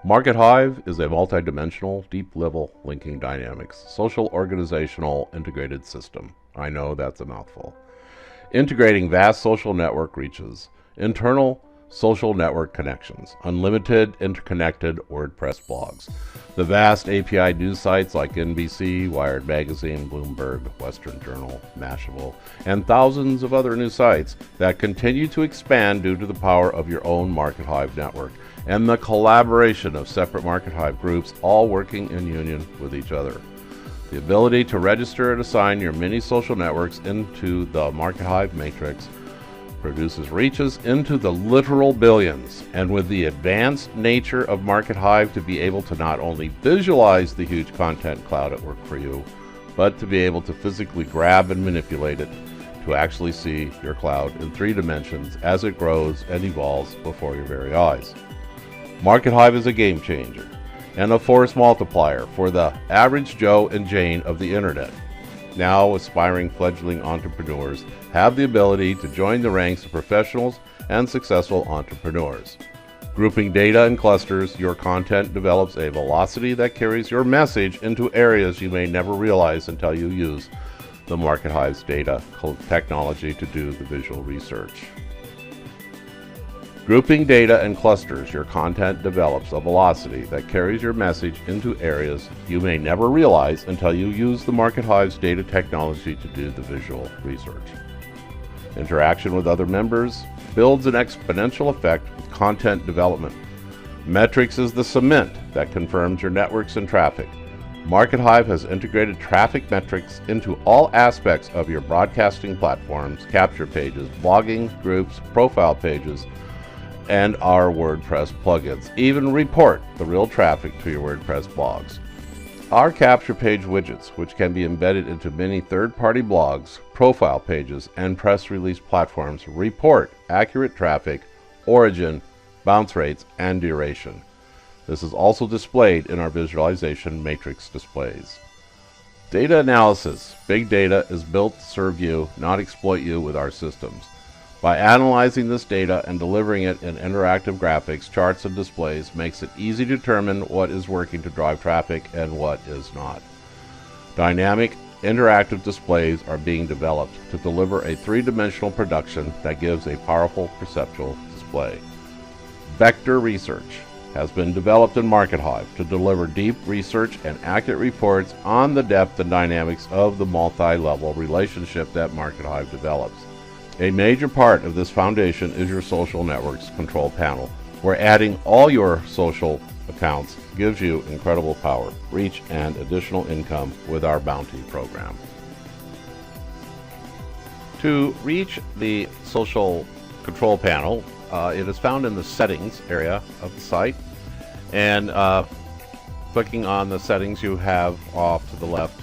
Markethive is a multi-dimensional, deep-level linking dynamics, social organizational integrated system. I know that's a mouthful. Integrating vast social network reaches, internal social network connections, unlimited interconnected WordPress blogs, the vast API news sites like NBC, Wired Magazine, Bloomberg, Western Journal, Mashable, and thousands of other new sites that continue to expand due to the power of your own Markethive network and the collaboration of separate Markethive groups all working in union with each other. The ability to register and assign your mini social networks into the Markethive matrix produces reaches into the literal billions, and with the advanced nature of Markethive to be able to not only visualize the huge content cloud at work for you, but to be able to physically grab and manipulate it to actually see your cloud in 3 dimensions as it grows and evolves before your very eyes. Markethive is a game changer and a force multiplier for the average Joe and Jane of the internet. Now aspiring fledgling entrepreneurs have the ability to join the ranks of professionals and successful entrepreneurs. Grouping data in clusters, your content develops a velocity that carries your message into areas you may never realize until you use the Markethive's data technology to do the visual research. Grouping data in clusters, your content develops a velocity that carries your message into areas you may never realize until you use the Markethive's data technology to do the visual research. Interaction with other members builds an exponential effect with content development. Metrics is the cement that confirms your networks and traffic. Markethive has integrated traffic metrics into all aspects of your broadcasting platforms, capture pages, blogging, groups, profile pages, and our WordPress plugins. Even report the real traffic to your WordPress blogs. Our capture page widgets, which can be embedded into many third-party blogs, profile pages, and press release platforms, report accurate traffic, origin, bounce rates, and duration. This is also displayed in our visualization matrix displays. Data analysis. Big data is built to serve you, not exploit you with our systems. By analyzing this data and delivering it in interactive graphics, charts, and displays makes it easy to determine what is working to drive traffic and what is not. Dynamic, interactive displays are being developed to deliver a 3-dimensional production that gives a powerful perceptual display. Vector research has been developed in Markethive to deliver deep research and accurate reports on the depth and dynamics of the multi-level relationship that Markethive develops. A major part of this foundation is your social networks control panel, where adding all your social accounts gives you incredible power, reach, and additional income with our bounty program. To reach the social control panel, it is found in the settings area of the site, and clicking on the settings, you have off to the left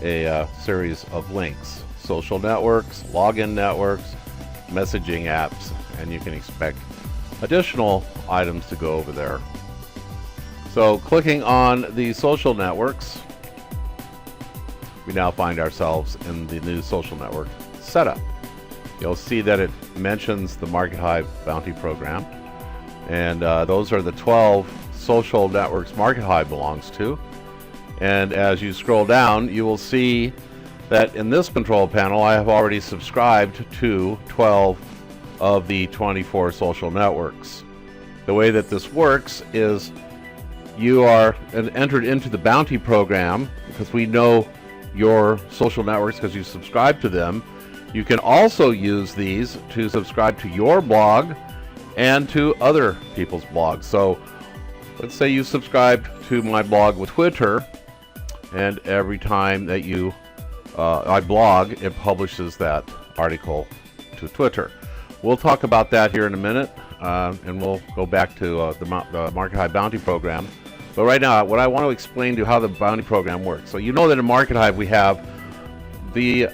a series of links. Social networks, login networks, messaging apps, and you can expect additional items to go over there. So clicking on the social networks, we now find ourselves in the new social network setup. You'll see that it mentions the Markethive bounty program, and those are the 12 social networks Markethive belongs to. And as you scroll down, you will see that in this control panel I have already subscribed to 12 of the 24 social networks. The way that this works is you are entered into the bounty program because we know your social networks because you subscribe to them. You can also use these to subscribe to your blog and to other people's blogs. So let's say you subscribe to my blog with Twitter, and every time that I blog, it publishes that article to Twitter. We'll talk about that here in a minute, and we'll go back to the Markethive bounty program. But right now, what I want to explain to you how the bounty program works. So you know that in Markethive we have the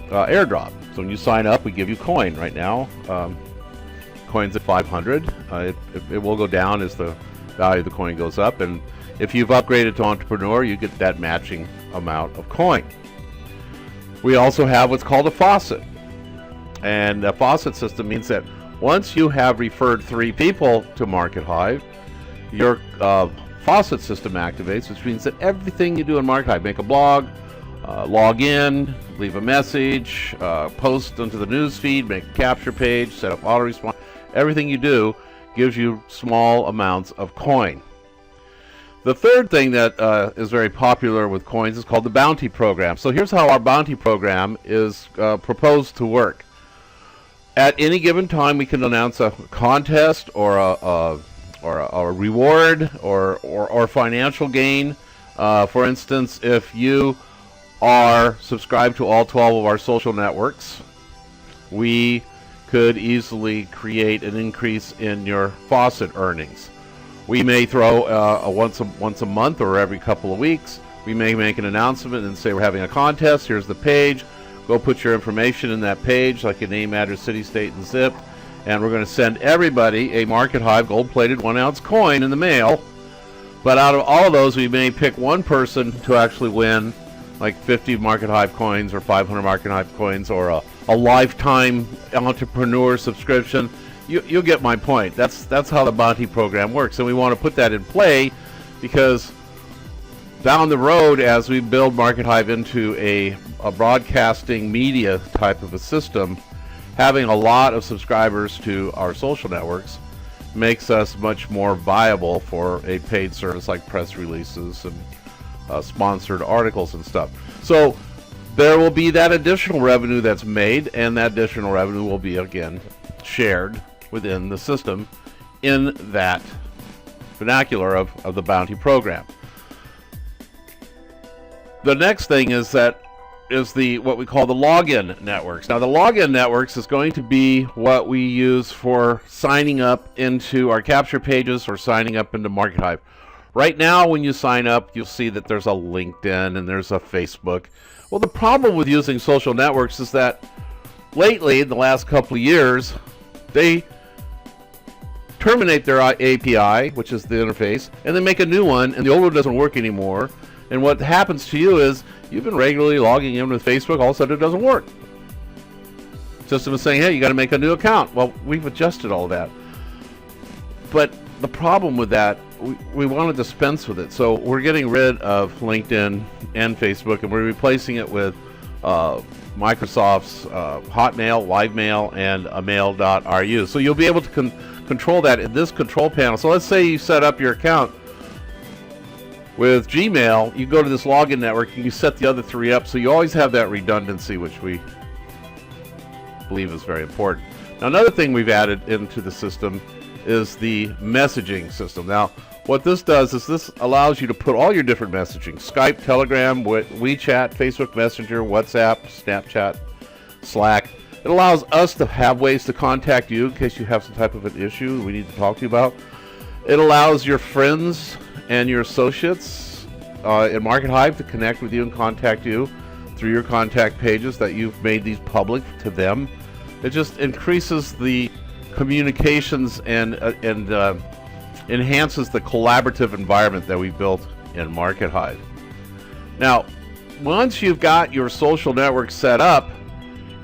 airdrop. So when you sign up, we give you coin right now. Coin's at 500. It will go down as the value of the coin goes up, and if you've upgraded to entrepreneur, you get that matching amount of coin. We also have what's called a faucet. And a faucet system means that once you have referred 3 people to Markethive, your faucet system activates, which means that everything you do in Markethive, make a blog, log in, leave a message, post onto the news feed, make a capture page, set up auto response, everything you do gives you small amounts of coin. The third thing that is very popular with coins is called the bounty program. So here's how our bounty program is proposed to work. At any given time, we can announce a contest or a reward or financial gain. For instance, if you are subscribed to all 12 of our social networks, we could easily create an increase in your faucet earnings. We may throw once a month or every couple of weeks, we may make an announcement and say we're having a contest, here's the page, go put your information in that page, like your name, address, city, state, and zip, and we're going to send everybody a Markethive gold-plated 1-ounce coin in the mail. But out of all of those, we may pick one person to actually win like 50 Markethive coins or 500 Markethive coins or a lifetime entrepreneur subscription. You'll get my point. That's how the bounty program works, and we want to put that in play because down the road, as we build Markethive into a broadcasting media type of a system, having a lot of subscribers to our social networks makes us much more viable for a paid service like press releases and sponsored articles and stuff. So there will be that additional revenue that's made, and that additional revenue will be again shared within the system in that vernacular of the bounty program. The next thing is what we call the login networks. Now the login networks is going to be what we use for signing up into our capture pages or signing up into Markethive. Right now when you sign up, you'll see that there's a LinkedIn and there's a Facebook. Well, the problem with using social networks is that lately, in the last couple of years, they terminate their API, which is the interface, and then make a new one, and the old one doesn't work anymore. And what happens to you is you've been regularly logging in with Facebook, all of a sudden it doesn't work. System is saying, hey, you got to make a new account. Well, we've adjusted all that. But the problem with that, we want to dispense with it. So we're getting rid of LinkedIn and Facebook, and we're replacing it with Microsoft's Hotmail, LiveMail, and mail.ru. So you'll be able to control that in this control panel. So let's say you set up your account with Gmail, you go to this login network and you set the other three up, so you always have that redundancy, which we believe is very important. Now another thing we've added into the system is the messaging system. Now what this does is this allows you to put all your different messaging, Skype, Telegram, WeChat, Facebook Messenger, WhatsApp, Snapchat, Slack. It allows us to have ways to contact you in case you have some type of an issue we need to talk to you about. It allows your friends and your associates in Markethive to connect with you and contact you through your contact pages that you've made these public to them. It just increases the communications and enhances the collaborative environment that we built in Markethive. Now, once you've got your social network set up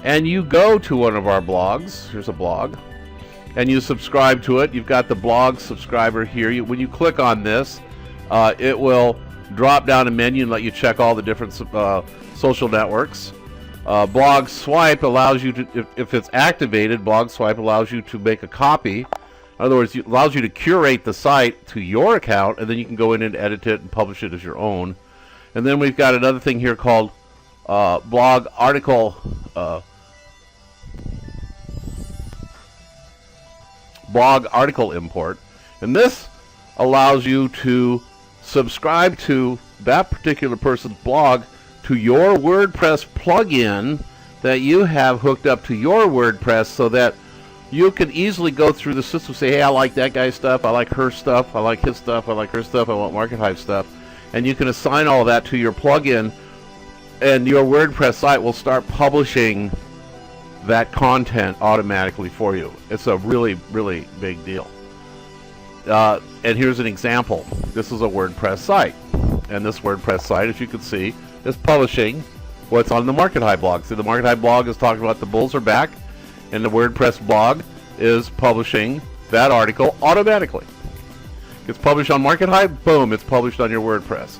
and you go to one of our blogs, here's a blog, and you subscribe to it, you've got the blog subscriber here. When you click on this, it will drop down a menu and let you check all the different social networks. Blog Swipe allows you to, if it's activated, Blog Swipe allows you to make a copy. In other words, it allows you to curate the site to your account, and then you can go in and edit it and publish it as your own. And then we've got another thing here called blog article import, and this allows you to subscribe to that particular person's blog to your WordPress plugin that you have hooked up to your WordPress, so that you can easily go through the system and say, hey, I like that guy's stuff, I like her stuff, I like his stuff, I like her stuff, I want Markethive stuff, and you can assign all of that to your plugin, and your WordPress site will start publishing that content automatically for you. It's a really, really big deal. And here's an example. This is a WordPress site, and this WordPress site, as you can see, is publishing what's on the Markethive blog. So the Markethive blog is talking about the bulls are back, and the WordPress blog is publishing that article automatically. Gets published on Markethive, boom, it's published on your WordPress.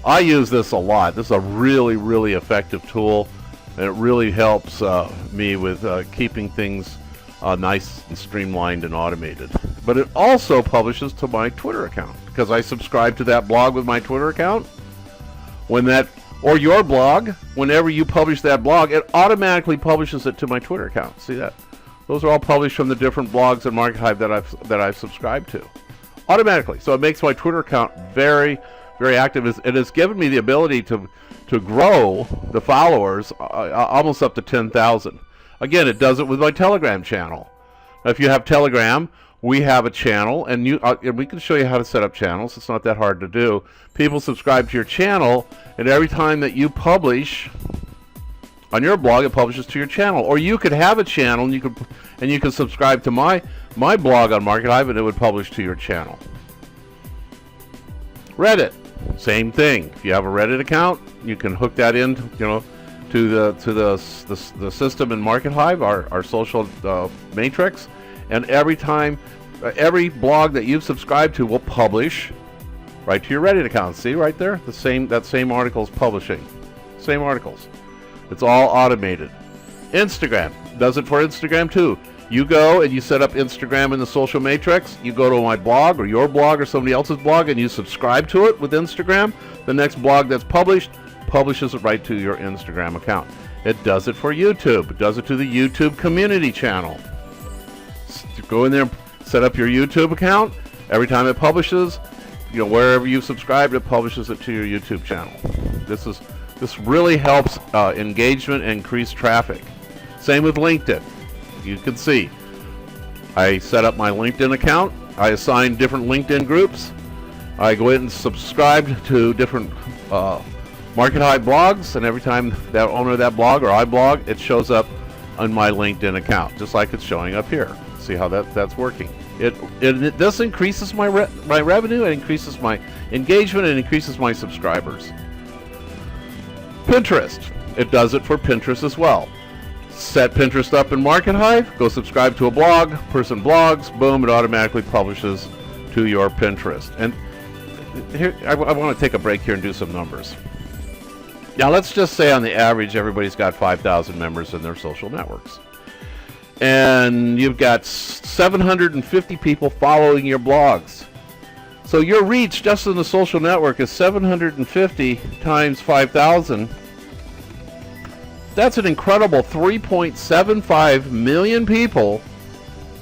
I use this a lot. This is a really, really effective tool, and it really helps me with keeping things nice and streamlined and automated. But it also publishes to my Twitter account, because I subscribe to that blog with my Twitter account. When that, or your blog, whenever you publish that blog, it automatically publishes it to my Twitter account. See that? Those are all published from the different blogs in Markethive that I've subscribed to, automatically. So it makes my Twitter account very, very active. It has given me the ability to grow the followers almost up to 10,000. Again, it does it with my Telegram channel. Now, if you have Telegram, we have a channel, and we can show you how to set up channels. It's not that hard to do. People subscribe to your channel, and every time that you publish on your blog, it publishes to your channel. Or you could have a channel, and you can subscribe to my blog on Markethive, and it would publish to your channel. Reddit, same thing. If you have a Reddit account, you can hook that in, to the system in Markethive, our social matrix, and every every blog that you've subscribed to will publish right to your Reddit account. See right there, that same article is publishing, same articles. It's all automated. Instagram does it for Instagram too. You go and you set up Instagram in the social matrix. You go to my blog or your blog or somebody else's blog and you subscribe to it with Instagram. The next blog that's published publishes it right to your Instagram account. It does it for YouTube. It does it to the YouTube community channel. Go in there and set up your YouTube account. Every time it publishes, wherever you subscribe, it publishes it to your YouTube channel. This really helps engagement and increase traffic. Same with LinkedIn. You can see I set up my LinkedIn account. I assign different LinkedIn groups. I go in and subscribe to different Markethive blogs, and every time that owner of that blog or I blog, it shows up on my LinkedIn account, just like it's showing up here. See how that's working. This increases my revenue, it increases my engagement, it increases my subscribers. Pinterest, it does it for Pinterest as well. Set Pinterest up in Markethive, go subscribe to a blog, person blogs, boom, it automatically publishes to your Pinterest. And here, I want to take a break here and do some numbers. Now let's just say on the average everybody's got 5,000 members in their social networks. And you've got 750 people following your blogs. So your reach just in the social network is 750 times 5,000. That's an incredible 3.75 million people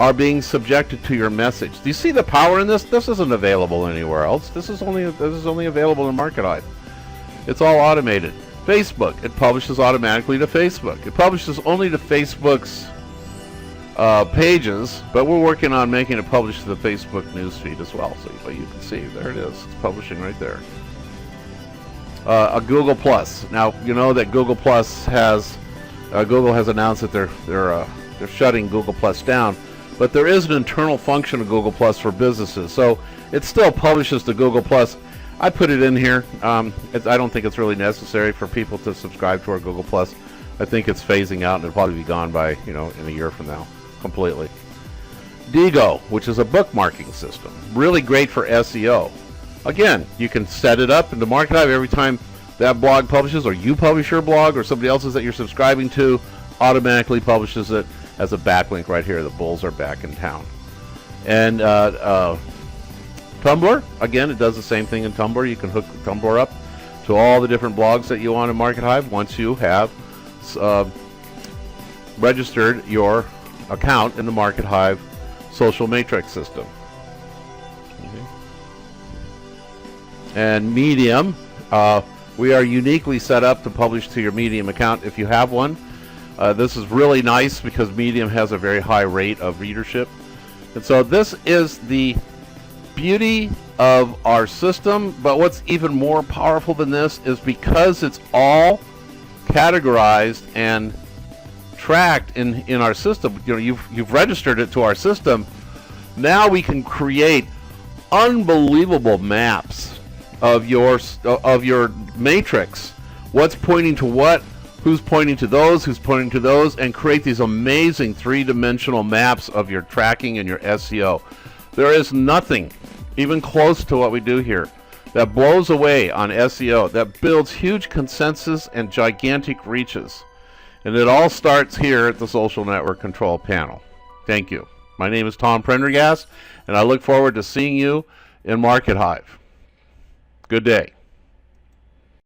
are being subjected to your message. Do you see the power in this? This isn't available anywhere else. This is only available in Markethive. It's all automated. Facebook, it publishes automatically to Facebook. It publishes only to Facebook's pages, but we're working on making it publish to the Facebook newsfeed as well. So you can see, there it is. It's publishing right there. A Google Plus. Now you know that Google Plus has Google has announced that they're shutting Google Plus down, but there is an internal function of Google Plus for businesses, so it still publishes to Google Plus. I put it in here. I don't think it's really necessary for people to subscribe to our Google Plus. I think it's phasing out, and it'll probably be gone by in a year from now completely. Digo, which is a bookmarking system, really great for SEO. Again, you can set it up into Markethive every time that blog publishes, or you publish your blog, or somebody else's that you're subscribing to, automatically publishes it as a backlink right here. The Bulls are back in town. And Tumblr, again, it does the same thing in Tumblr. You can hook Tumblr up to all the different blogs that you want in Markethive once you have registered your account in the Markethive social matrix system. And Medium, we are uniquely set up to publish to your Medium account if you have one. This is really nice because Medium has a very high rate of readership. And so this is the beauty of our system, but what's even more powerful than this is because it's all categorized and tracked in our system. You've registered it to our system. Now we can create unbelievable maps of your matrix. What's pointing to what? Who's pointing to those? Who's pointing to those? And create these amazing three-dimensional maps of your tracking and your SEO. There is nothing even close to what we do here, that blows away on SEO, that builds huge consensus and gigantic reaches. And it all starts here at the Social Network Control Panel. Thank you. My name is Tom Prendergast, and I look forward to seeing you in Markethive. Good day.